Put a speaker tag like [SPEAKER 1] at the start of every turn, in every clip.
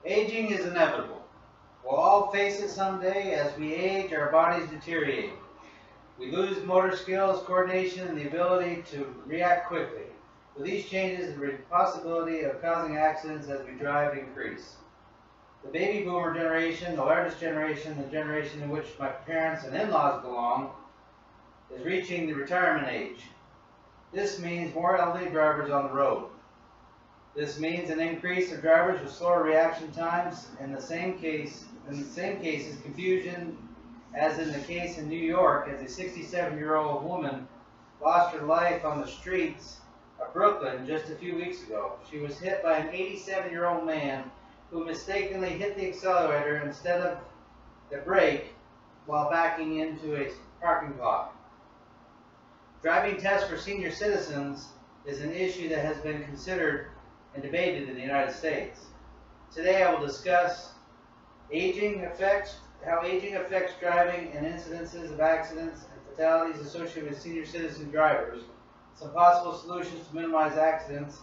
[SPEAKER 1] Aging is inevitable. We'll all face it someday. As we age, our bodies deteriorate. We lose motor skills, coordination, and the ability to react quickly. With these changes, the possibility of causing accidents as we drive increase. The baby boomer generation, the largest generation, the generation in which my parents and in-laws belong, is reaching the retirement age. This means more elderly drivers on the road. This means an increase of drivers with slower reaction times. In the same cases, confusion, as in the case in New York, as a 67-year-old woman lost her life on the streets of Brooklyn just a few weeks ago. She was hit by an 87-year-old man who mistakenly hit the accelerator instead of the brake while backing into a parking lot. Driving tests for senior citizens is an issue that has been considered and debated in the United States. Today I will discuss how aging affects driving and incidences of accidents and fatalities associated with senior citizen drivers, some possible solutions to minimize accidents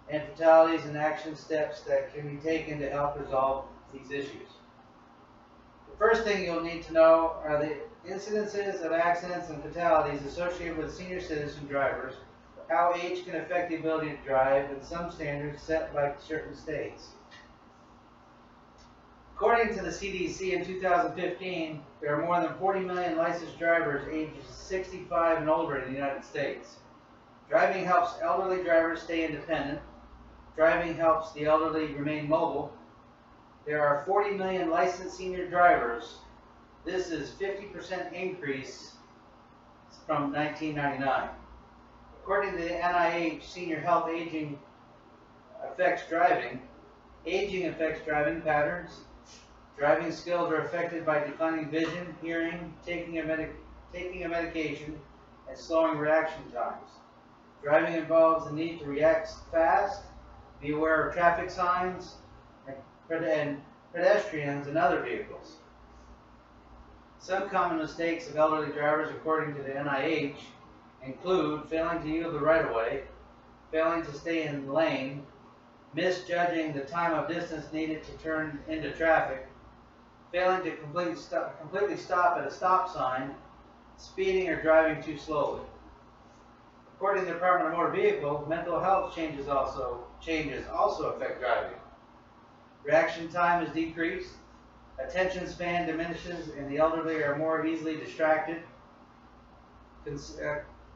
[SPEAKER 1] and fatalities, and action steps that can be taken to help resolve these issues. The first thing you'll need to know are the incidences of accidents and fatalities associated with senior citizen drivers, how age can affect the ability to drive, and some standards set by certain states. According to the CDC in 2015, there are more than 40 million licensed drivers ages 65 and older in the United States. Driving helps elderly drivers stay independent. Driving helps the elderly remain mobile. There are 40 million licensed senior drivers. This is a 50% increase from 1999. According to the NIH Senior Health, aging affects driving. Aging affects driving patterns. Driving skills are affected by declining vision, hearing, taking a medication, and slowing reaction times. Driving involves the need to react fast, be aware of traffic signs, and pedestrians and other vehicles. Some common mistakes of elderly drivers, according to the NIH, include failing to yield the right-of-way, failing to stay in the lane, misjudging the time of distance needed to turn into traffic, failing to completely stop at a stop sign, speeding or driving too slowly. According to the Department of Motor Vehicles, mental health changes also affect driving. Reaction time is decreased, attention span diminishes, and the elderly are more easily distracted.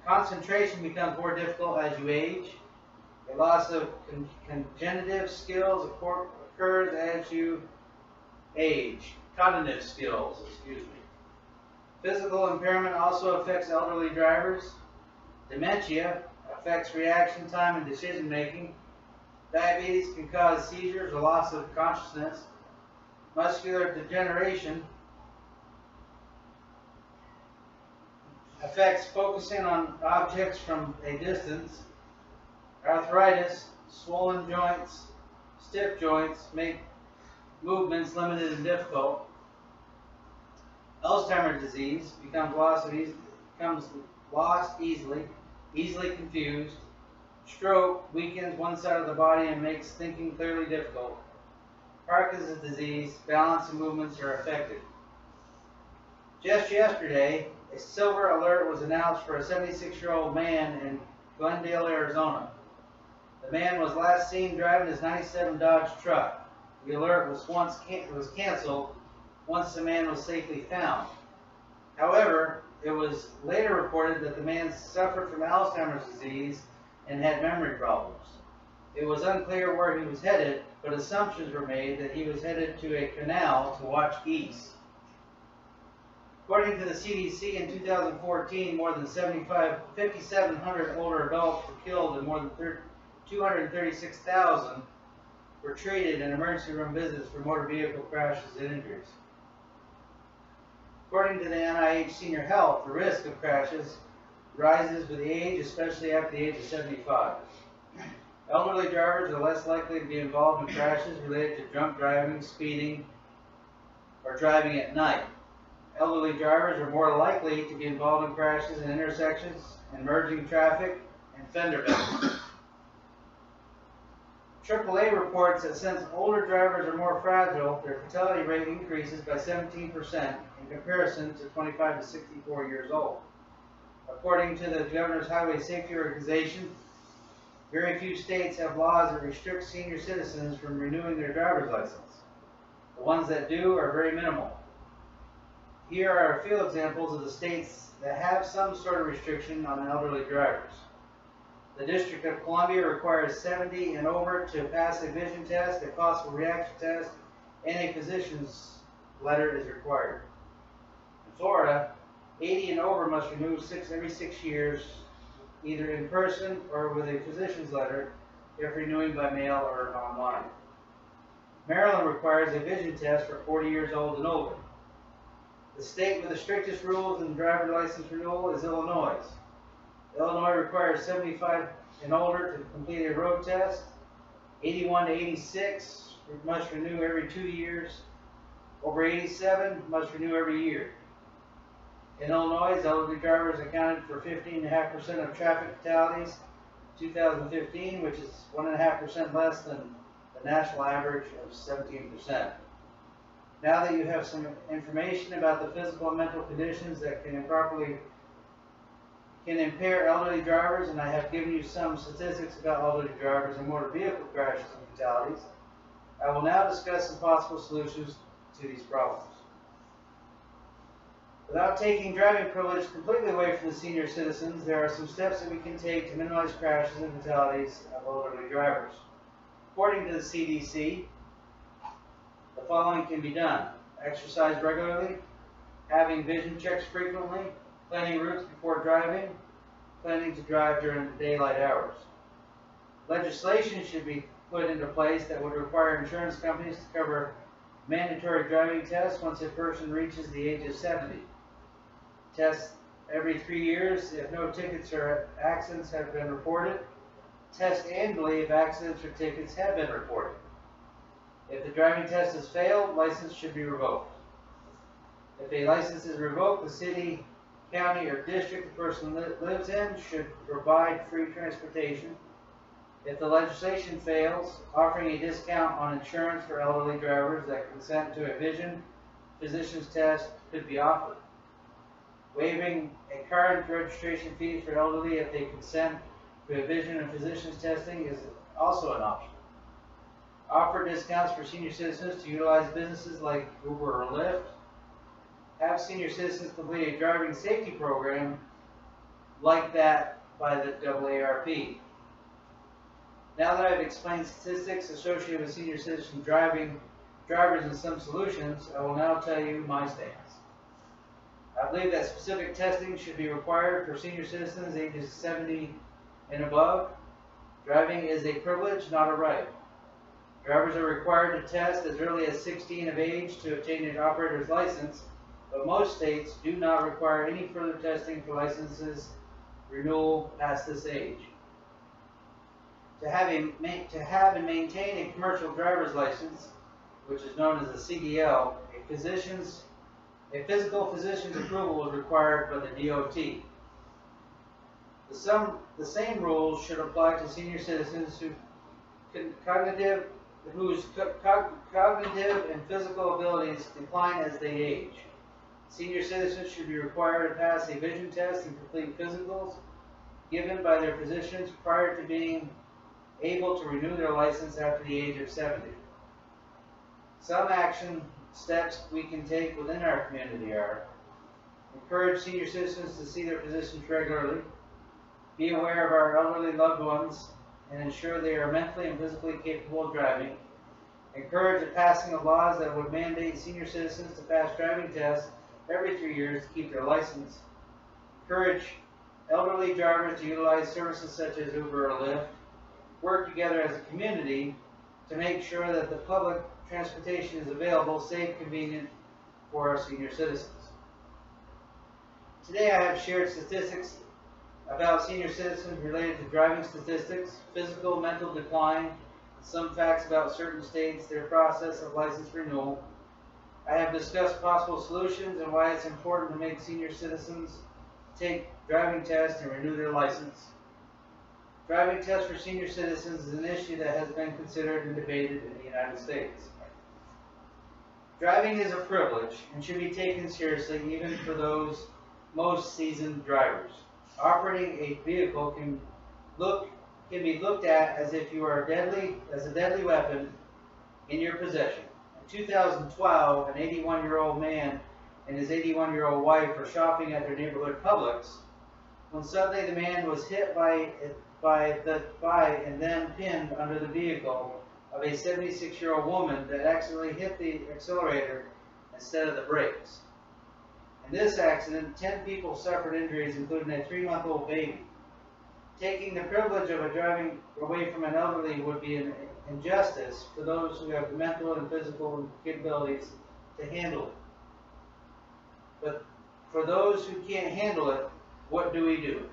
[SPEAKER 1] Concentration becomes more difficult as you age. A loss of cognitive skills occurs as you age. Cognitive skills, excuse me. Physical impairment also affects elderly drivers. Dementia affects reaction time and decision making. Diabetes can cause seizures or loss of consciousness. Muscular degeneration affects focusing on objects from a distance. Arthritis, swollen joints, stiff joints make movements limited and difficult. Alzheimer's disease becomes lost easily confused. Stroke weakens one side of the body and makes thinking clearly difficult. Parkinson's disease, balance and movements are affected. Just yesterday, a silver alert was announced for a 76-year-old man in Glendale, Arizona. The man was last seen driving his 97 Dodge truck. The alert was canceled once the man was safely found. However, it was later reported that the man suffered from Alzheimer's disease and had memory problems. It was unclear where he was headed, but assumptions were made that he was headed to a canal to watch geese. According to the CDC, in 2014, more than 5,700 older adults were killed and more than 236,000 were treated in emergency room visits for motor vehicle crashes and injuries. According to the NIH Senior Health, the risk of crashes rises with age, especially after the age of 75. Elderly drivers are less likely to be involved in crashes related to drunk driving, speeding, or driving at night. Elderly drivers are more likely to be involved in crashes in intersections, and merging traffic, and fender benders. AAA reports that since older drivers are more fragile, their fatality rate increases by 17% in comparison to 25 to 64 years old. According to the Governor's Highway Safety Organization, very few states have laws that restrict senior citizens from renewing their driver's license. The ones that do are very minimal. Here are a few examples of the states that have some sort of restriction on elderly drivers. The District of Columbia requires 70 and over to pass a vision test, a possible reaction test, and a physician's letter is required. In Florida, 80 and over must renew every 6 years, either in person or with a physician's letter, if renewing by mail or online. Maryland requires a vision test for 40 years old and older. The state with the strictest rules in driver license renewal is Illinois. Illinois requires 75 and older to complete a road test. 81 to 86 must renew every 2 years. Over 87 must renew every year. In Illinois, elderly drivers accounted for 15.5% of traffic fatalities in 2015, which is 1.5% less than the national average of 17%. Now that you have some information about the physical and mental conditions that can impair elderly drivers, and I have given you some statistics about elderly drivers and motor vehicle crashes and fatalities, I will now discuss some possible solutions to these problems. Without taking driving privilege completely away from the senior citizens, there are some steps that we can take to minimize crashes and fatalities of elderly drivers. According to the CDC, the following can be done: exercise regularly, having vision checks frequently, planning routes before driving, planning to drive during the daylight hours. Legislation should be put into place that would require insurance companies to cover mandatory driving tests once a person reaches the age of 70. Tests every 3 years if no tickets or accidents have been reported. Test annually if accidents or tickets have been reported. If the driving test has failed, license should be revoked. If a license is revoked, the city, county, or district the person lives in should provide free transportation. If the legislation fails, offering a discount on insurance for elderly drivers that consent to a vision physician's test could be offered. Waiving a car registration fee for elderly if they consent to a vision and physician's testing is also an option. Offer discounts for senior citizens to utilize businesses like Uber or Lyft. Have senior citizens complete a driving safety program like that by the AARP. Now that I've explained statistics associated with senior citizen drivers and some solutions, I will now tell you my stance. I believe that specific testing should be required for senior citizens ages 70 and above. Driving is a privilege, not a right. Drivers are required to test as early as 16 of age to obtain an operator's license, but most states do not require any further testing for licenses renewal past this age. To have and maintain a commercial driver's license, which is known as a CDL, a physical physician's approval is required by the DOT. The same rules should apply to senior citizens whose cognitive and physical abilities decline as they age. Senior citizens should be required to pass a vision test and complete physicals given by their physicians prior to being able to renew their license after the age of 70. Some action steps we can take within our community are: encourage senior citizens to see their physicians regularly, be aware of our elderly loved ones, and ensure they are mentally and physically capable of driving, encourage the passing of laws that would mandate senior citizens to pass driving tests every 3 years to keep their license, encourage elderly drivers to utilize services such as Uber or Lyft, work together as a community to make sure that the public transportation is available, safe, convenient for our senior citizens. Today I have shared statistics about senior citizens related to driving statistics, physical, mental decline, some facts about certain states, their process of license renewal. I have discussed possible solutions and why it's important to make senior citizens take driving tests and renew their license. Driving tests for senior citizens is an issue that has been considered and debated in the United States. Driving is a privilege and should be taken seriously even for those most seasoned drivers. Operating a vehicle can be looked at as if you are a deadly weapon in your possession. In 2012, an 81-year-old man and his 81-year-old wife were shopping at their neighborhood Publix when suddenly the man was hit by and then pinned under the vehicle of a 76-year-old woman that accidentally hit the accelerator instead of the brakes. In this accident, 10 people suffered injuries, including a 3-month-old baby. Taking the privilege of driving away from an elderly would be an injustice for those who have the mental and physical capabilities to handle it. But for those who can't handle it, what do we do?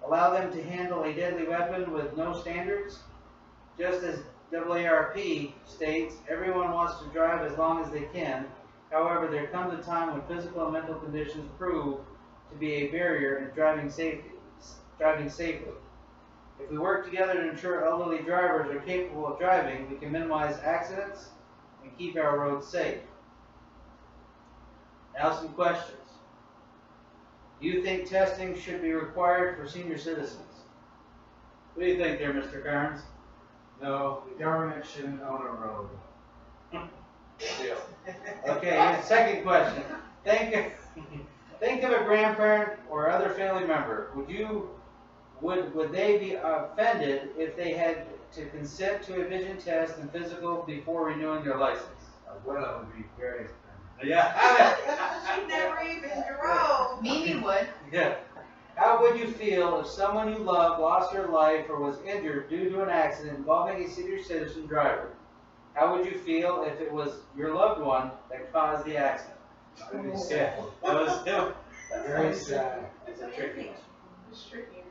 [SPEAKER 1] Allow them to handle a deadly weapon with no standards? Just as WARP states, everyone wants to drive as long as they can. However, there comes a time when physical and mental conditions prove to be a barrier in driving safely. If we work together to ensure elderly drivers are capable of driving, we can minimize accidents and keep our roads safe. Now some questions. Do you think testing should be required for senior citizens? What do you think there, Mr. Carnes?
[SPEAKER 2] No, the government shouldn't own a road.
[SPEAKER 1] Deal. Okay, second question. Think of a grandparent or other family member. Would they be offended if they had to consent to a vision test and physical before renewing their license?
[SPEAKER 2] Well, it would be very expensive.
[SPEAKER 1] Yeah.
[SPEAKER 3] She never even drove.
[SPEAKER 4] Mimi would.
[SPEAKER 1] Yeah. How would you feel if someone you loved lost their life or was injured due to an accident involving a senior citizen driver? How would you feel if it was your loved one that caused the accident?
[SPEAKER 2] It would be
[SPEAKER 1] Yeah,
[SPEAKER 2] sad.
[SPEAKER 1] that was him.
[SPEAKER 2] Very sad.
[SPEAKER 1] It's a tricky one.
[SPEAKER 3] It's tricky.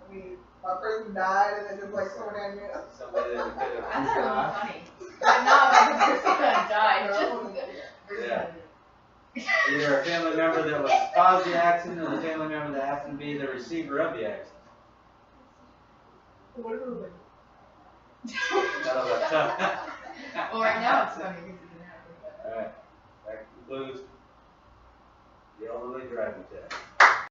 [SPEAKER 3] I mean, my person died and then just like someone had me.
[SPEAKER 1] Somebody that could
[SPEAKER 4] I
[SPEAKER 1] have.
[SPEAKER 4] thought it was funny. But not like the person that died.
[SPEAKER 1] Yeah. Either a family member that was caused the accident or the family member that happened to be the receiver of the accident. That was a tough.
[SPEAKER 4] Well, right now it's funny because it didn't happen.
[SPEAKER 1] Alright, that concludes the elderly driving test.